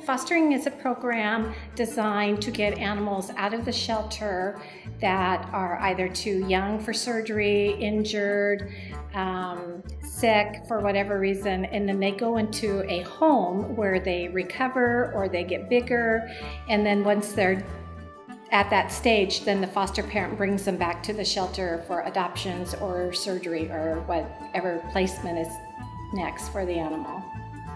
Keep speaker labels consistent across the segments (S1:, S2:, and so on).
S1: Fostering is a program designed to get animals out of the shelter that are either too young for surgery, injured, sick for whatever reason, and then they go into a home where they recover or they get bigger, and then once they're at that stage, then the foster parent brings them back to the shelter for adoptions or surgery or whatever placement is next for the animal.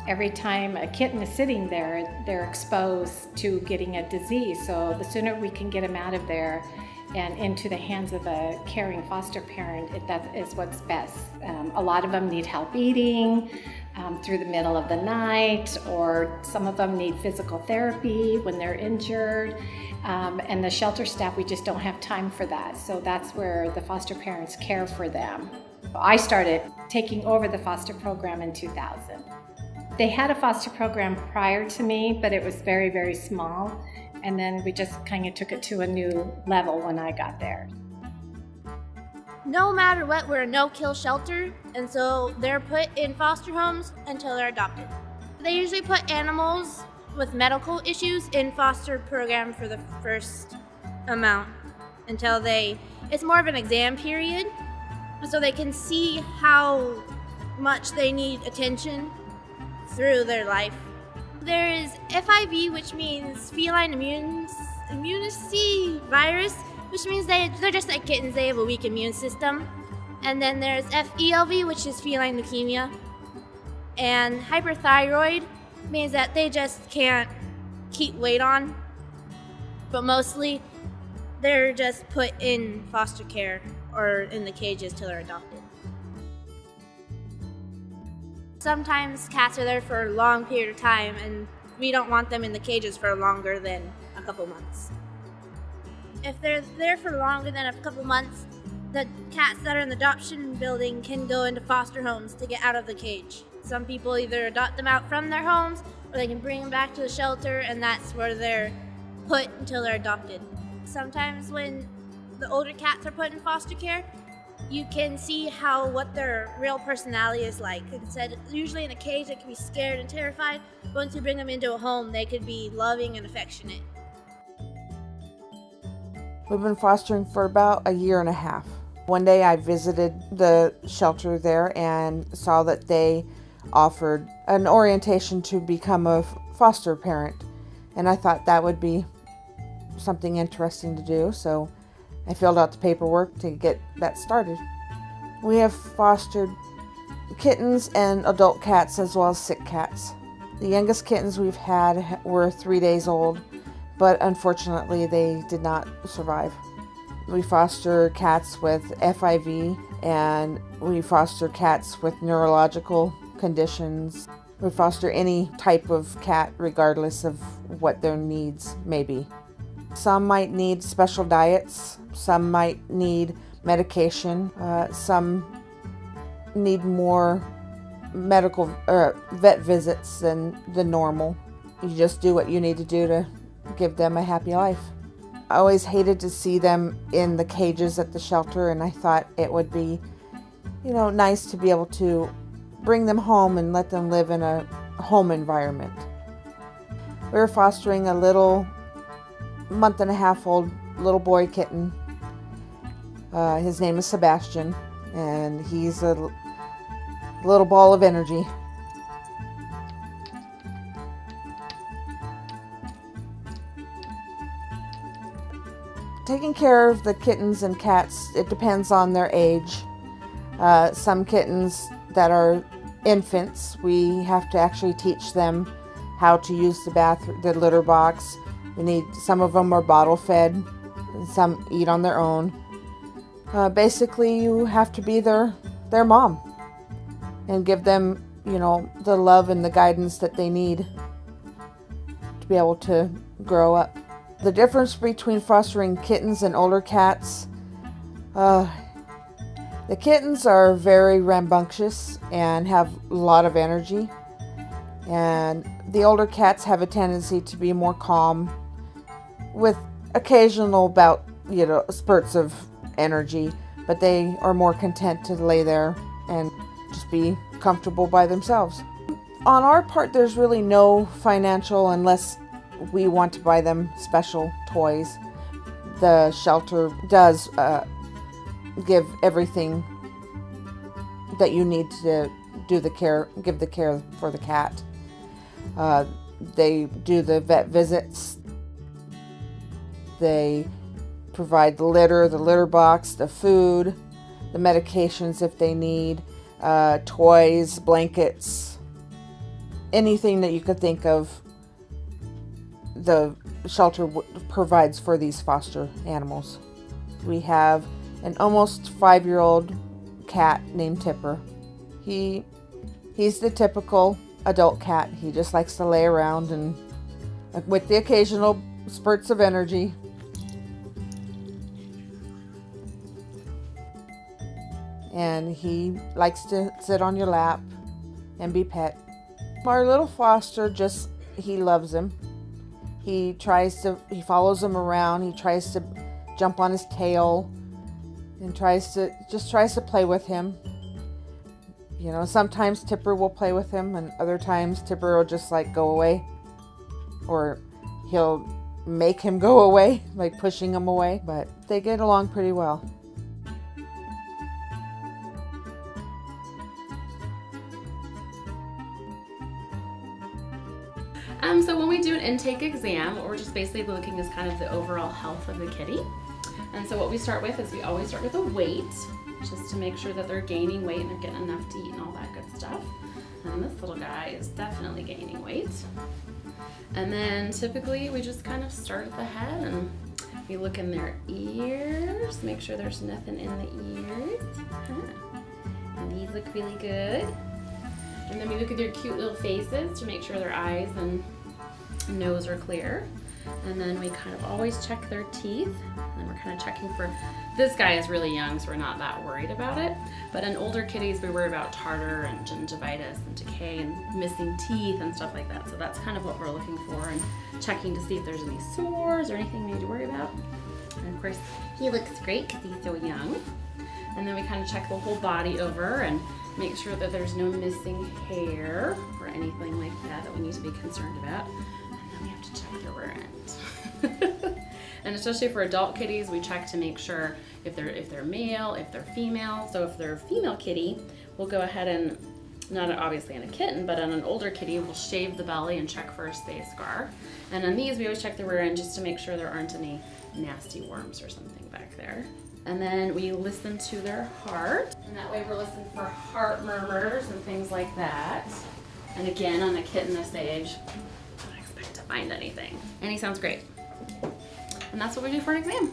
S1: Every time a kitten is sitting there, they're exposed to getting a disease. So the sooner we can get them out of there and into the hands of a caring foster parent, that is what's best. A lot of them need help eating through the middle of the night, or some of them need physical therapy when they're injured. And the shelter staff, we just don't have time for that. So that's where the foster parents care for them. I started taking over the foster program in 2000. They had a foster program prior to me, but it was very, very small. And then we just kind of took it to a new level when I got there.
S2: No matter what, we're a no-kill shelter, and so they're put in foster homes until they're adopted. They usually put animals with medical issues in foster program for the first amount until it's more of an exam period, so they can see how much they need attention through their life. There is FIV, which means feline immunity virus, which means they're just like kittens, they have a weak immune system. And then there's FELV, which is feline leukemia. And hyperthyroid means that they just can't keep weight on, but mostly they're just put in foster care or in the cages till they're adopted. Sometimes cats are there for a long period of time, and we don't want them in the cages for longer than a couple months. If they're there for longer than a couple months, the cats that are in the adoption building can go into foster homes to get out of the cage. Some people either adopt them out from their homes, or they can bring them back to the shelter, and that's where they're put until they're adopted. Sometimes when the older cats are put in foster care, you can see what their real personality is like. Like I said, usually in a cage they can be scared and terrified. Once you bring them into a home, they could be loving and affectionate.
S3: We've been fostering for about a year and a half. One day I visited the shelter there and saw that they offered an orientation to become a foster parent. And I thought that would be something interesting to do, so I filled out the paperwork to get that started. We have fostered kittens and adult cats as well as sick cats. The youngest kittens we've had were 3 days old, but unfortunately they did not survive. We foster cats with FIV, and we foster cats with neurological conditions. We foster any type of cat regardless of what their needs may be. Some might need special diets, some might need medication, some need more medical vet visits than the normal. You just do what you need to do to give them a happy life. I always hated to see them in the cages at the shelter, and I thought it would be, nice to be able to bring them home and let them live in a home environment. We were fostering a little month-and-a-half-old little boy kitten. His name is Sebastian, and he's a little ball of energy. Taking care of the kittens and cats, it depends on their age. Some kittens that are infants, we have to actually teach them how to use the litter box. Some of them are bottle fed, and some eat on their own. Basically, you have to be their mom and give them, the love and the guidance that they need to be able to grow up. The difference between fostering kittens and older cats, the kittens are very rambunctious and have a lot of energy, and the older cats have a tendency to be more calm with occasional spurts of energy, but they are more content to lay there and just be comfortable by themselves. On our part, there's really no financial unless we want to buy them special toys. The shelter does give everything that you need to give the care for the cat. They do the vet visits. They provide the litter box, the food, the medications if they need, toys, blankets, anything that you could think of. The shelter provides for these foster animals. We have an almost 5-year-old cat named Tipper. He's the typical adult cat. He just likes to lay around and with the occasional spurts of energy. And he likes to sit on your lap and be pet. Our little foster he loves him. He follows him around. He tries to jump on his tail and tries to play with him. You know, sometimes Tipper will play with him, and other times Tipper will just go away, or he'll make him go away, like pushing him away, but they get along pretty well.
S4: So when we do an intake exam, what we're just basically looking is kind of the overall health of the kitty. And so what we start with is we always start with a weight, just to make sure that they're gaining weight and they're getting enough to eat and all that good stuff. And this little guy is definitely gaining weight. And then typically we just kind of start at the head and we look in their ears, make sure there's nothing in the ears. And these look really good. And then we look at their cute little faces to make sure their eyes and nose are clear. And then we kind of always check their teeth. And then we're kind of checking for, this guy is really young, so we're not that worried about it. But in older kitties, we worry about tartar and gingivitis and decay and missing teeth and stuff like that. So that's kind of what we're looking for and checking to see if there's any sores or anything we need to worry about. And of course, he looks great because he's so young. And then we kind of check the whole body over and make sure that there's no missing hair or anything like that we need to be concerned about. And then we have to check their rear end. And especially for adult kitties, we check to make sure if they're male, if they're female. So if they're a female kitty, we'll go ahead and, not obviously in a kitten, but on an older kitty, we'll shave the belly and check for a space scar. And on these, we always check the rear end just to make sure there aren't any nasty worms or something back there. And then we listen to their heart. And that way we're listening for heart murmurs and things like that. And again, on a kitten this age, don't expect to find anything. And he sounds great. And that's what we do for an exam.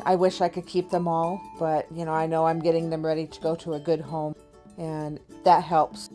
S3: I wish I could keep them all, but I know I'm getting them ready to go to a good home, and that helps.